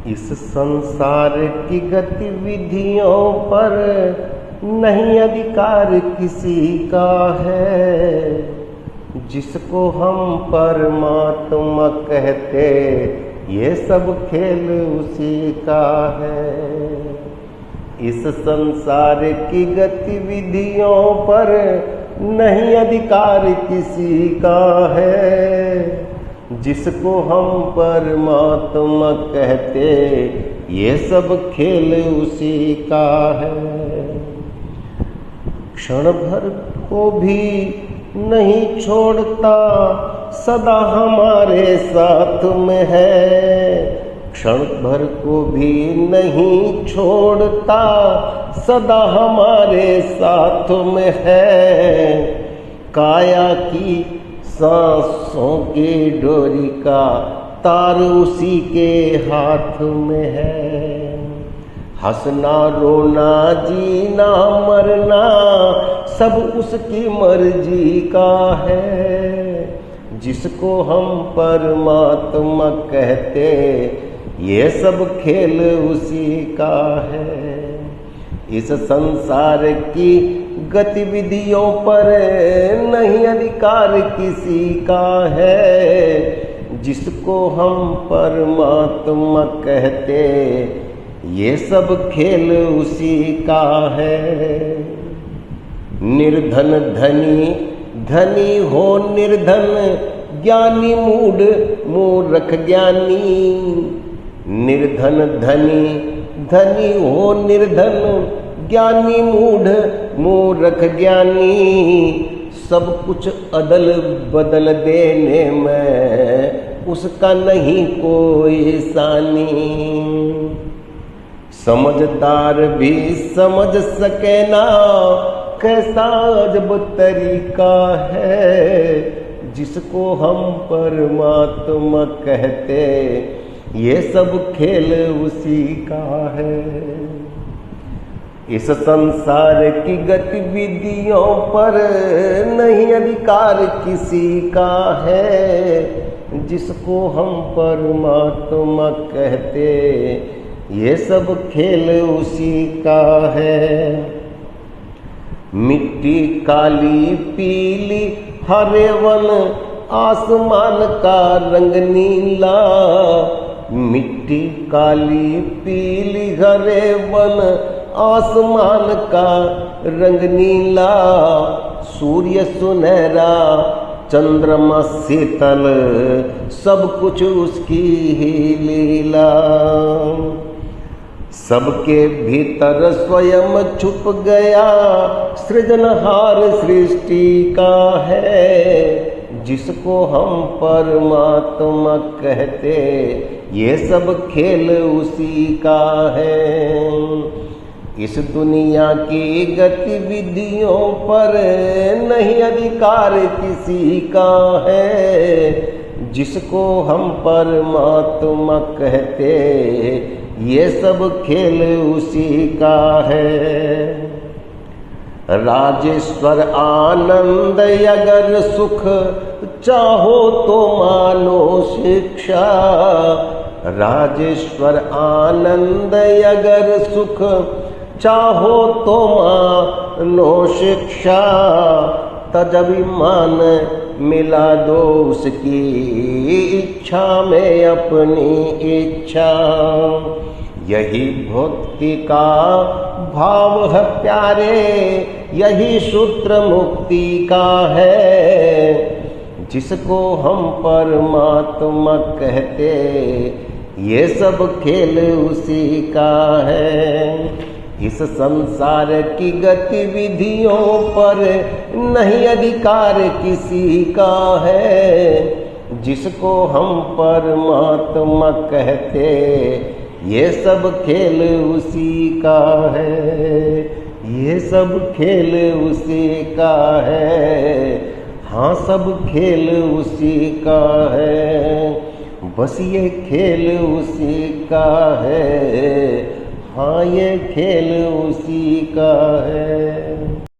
इस संसार की गतिविधियों पर नहीं अधिकार किसी का है, जिसको हम परमात्मा कहते ये सब खेल उसी का है। इस संसार की गतिविधियों पर नहीं अधिकार किसी का है, जिसको हम परमात्मा कहते ये सब खेल उसी का है। क्षण भर को भी नहीं छोड़ता, सदा हमारे साथ में है। क्षण भर को भी नहीं छोड़ता, सदा हमारे साथ में है। काया की सांसों की डोरी का तार उसी के हाथ में है। हंसना रोना जीना मरना सब उसकी मर्जी का है, जिसको हम परमात्मा कहते ये सब खेल उसी का है। इस संसार की गतिविधियों पर नहीं अधिकार किसी का है, जिसको हम परमात्मा कहते ये सब खेल उसी का है। निर्धन धनी धनी हो निर्धन, ज्ञानी मूर्ख ज्ञानी। निर्धन धनी धनी हो निर्धन, ज्ञानी मूर्ख ज्ञानी। सब कुछ अदल बदल देने में उसका नहीं कोई सानी। समझदार भी समझ सके ना कैसा अजब तरीका है, जिसको हम परमात्मा कहते ये सब खेल उसी का है। इस संसार की गतिविधियों पर नहीं अधिकार किसी का है, जिसको हम परमात्मा कहते ये सब खेल उसी का है। मिट्टी काली पीली हरे वन, आसमान का रंग नीला। मिट्टी काली पीली हरे वन, आसमान का रंग नीला। सूर्य सुनहरा चंद्रमा शीतल, सब कुछ उसकी ही लीला। सबके भीतर स्वयं छुप गया, सृजनहार सृष्टि का है, जिसको हम परमात्मा कहते ये सब खेल उसी का है। इस दुनिया की गतिविधियों पर नहीं अधिकार किसी का है, जिसको हम परमात्मा कहते ये सब खेल उसी का है। राजेश्वर आनंद अगर सुख चाहो तो मानो शिक्षा। राजेश्वर आनंद अगर सुख चाहो तो मानो शिक्षा। तजभिमान मिला दो उसकी इच्छा में अपनी इच्छा। यही भक्ति का भाव है प्यारे, यही सूत्र मुक्ति का है, जिसको हम परमात्मा कहते ये सब खेल उसी का है। इस संसार की गतिविधियों पर नहीं अधिकार किसी का है, जिसको हम परमात्मा कहते ये सब खेल उसी का है। ये सब खेल उसी का है, हाँ सब खेल उसी का है। बस ये खेल उसी का है, हाँ ये खेल उसी का है।